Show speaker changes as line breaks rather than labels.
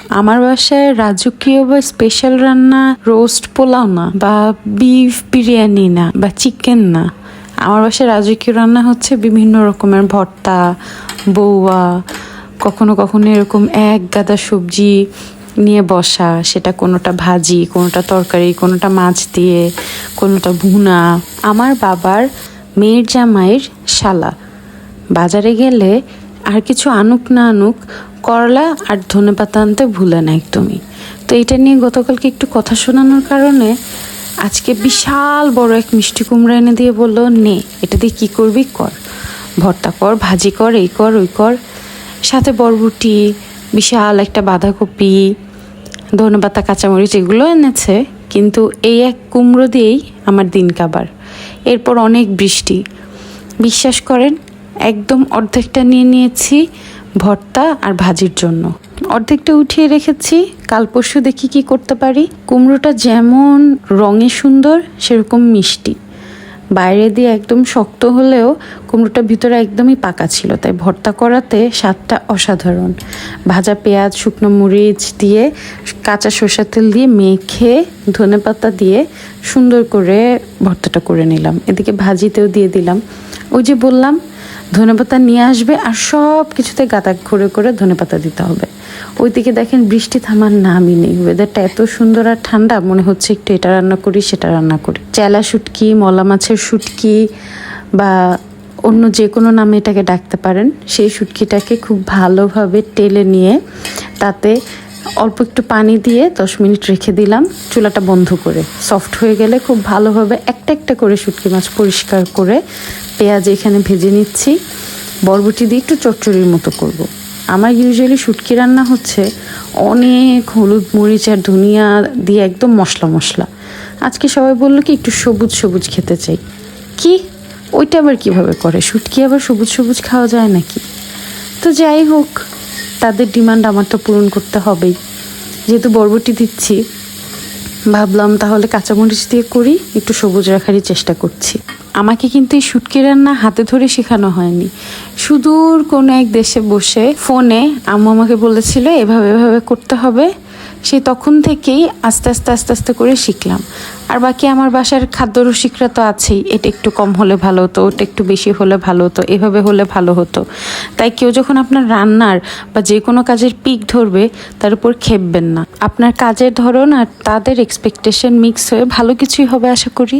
আমার বাসায় রাজকীয় বা স্পেশাল রান্না রোস্ট পোলাও না, বা বিফ বিরিয়ানি না, বা চিকেন না। আমার বাসায় রাজকীয় রান্না হচ্ছে বিভিন্ন রকমের ভর্তা, বৌয়া, কখনো কখনো এরকম এক গাদা সবজি নিয়ে বসা, সেটা কোনোটা ভাজি, কোনোটা তরকারি, কোনোটা মাছ দিয়ে, কোনোটা ভুনা। আমার বাবার মেয়ের জামাইয়ের শালা বাজারে গেলে আর কিছু আনুক না আনুক, করলা আর ধনেপাতা আনতে ভুলে না একদমই। তো এটা নিয়ে গতকালকে একটু কথা শোনানোর কারণে আজকে বিশাল বড় এক মিষ্টি কুমড়া এনে দিয়ে বললো, নে এটা দিয়ে কী করবি কর, ভর্তা কর, ভাজি কর, এই কর ওই কর। সাথে বরবটি, বিশাল একটা বাঁধাকপি, ধনেপাতা, কাঁচামরিচ এগুলো এনেছে। কিন্তু এই এক কুমড়ো দিয়েই আমার দিন কাবার। এরপর অনেক বৃষ্টি, বিশ্বাস করেন একদম অর্ধেকটা নিয়ে নিয়েছি ভর্তা আর ভাজির জন্য, অর্ধেকটা উঠিয়ে রেখেছি, কাল পরশু দেখি কি করতে পারি। কুমড়োটা যেমন রঙে সুন্দর সেরকম মিষ্টি, বাইরে দিয়ে একদম শক্ত হলেও কুমড়োটা ভিতরে একদমই পাকা ছিল, তাই ভর্তা করাতে স্বাদটা অসাধারণ। ভাজা পেঁয়াজ, শুকনো মরিচ দিয়ে, কাঁচা সরষের তেল দিয়ে মেখে, ধনেপাতা দিয়ে সুন্দর করে ভর্তাটা করে নিলাম। এদিকে ভাজিতেও দিয়ে দিলাম। ওই যে বললাম ধনেপাতা নিয়ে আসবে আর সব কিছুতে গাদা করে করে ধনেপাতা দিতে হবে। ওইদিকে দেখেন বৃষ্টি থামার নামই নেই, ওয়েদারটা এত সুন্দর আর ঠান্ডা, মনে হচ্ছে একটু এটা রান্না করি সেটা রান্না করি। চেলা শুটকি, মলা মাছের শুটকি বা অন্য যে কোনো নামে এটাকে ডাকতে পারেন, সেই শুটকিটাকে খুব ভালোভাবে টেলে নিয়ে তাতে অল্প একটু পানি দিয়ে 10 মিনিট রেখে দিলাম চুলাটা বন্ধ করে। সফট হয়ে গেলে খুব ভালোভাবে একটা একটা করে শুটকি মাছ পরিষ্কার করে পেঁয়াজ এখানে ভেজে নিচ্ছি। বরবটি দিয়ে একটু চচ্চড়ির মতো করব। আমার ইউজুয়ালি শুটকি রান্না হচ্ছে অনেক হলুদ মরিচ আর ধনিয়া দিয়ে একদম মশলা মশলা। আজকে সবাই বললো কি একটু সবুজ সবুজ খেতে চাই। কি ওইটা আবার কিভাবে করে? শুটকি আবার সবুজ সবুজ খাওয়া যায় নাকি? তো যাই হোক, তাদের ডিমান্ড আমার তো পূরণ করতে হবেই। যেহেতু বরবটি দিচ্ছি, ভাবলাম তাহলে কাঁচামরিচ দিয়ে করি, একটু সবুজ রাখারই চেষ্টা করছি। আমাকে কিন্তু এই শুটকি রান্না হাতে ধরে শেখানো হয়নি। সুদূর কোনো এক দেশে বসে ফোনে আম্মু আমাকে বলেছিল এভাবে এভাবে করতে হবে, সেই তখন থেকেই আস্তে আস্তে আস্তে আস্তে করে শিখলাম। আর বাকি আমার বাসার খাদ্য রসিকরা তো আছেই, এটা একটু কম হলে ভালো হতো, ওটা একটু বেশি হলে ভালো হতো, এভাবে হলে ভালো হতো। তাই কেউ যখন আপনার রান্নার বা যে কোনো কাজের পিক ধরবে, তার উপর খেপবেন না। আপনার কাজের ধরন আর তাদের এক্সপেকটেশন মিক্স হয়ে ভালো কিছুই হবে আশা করি।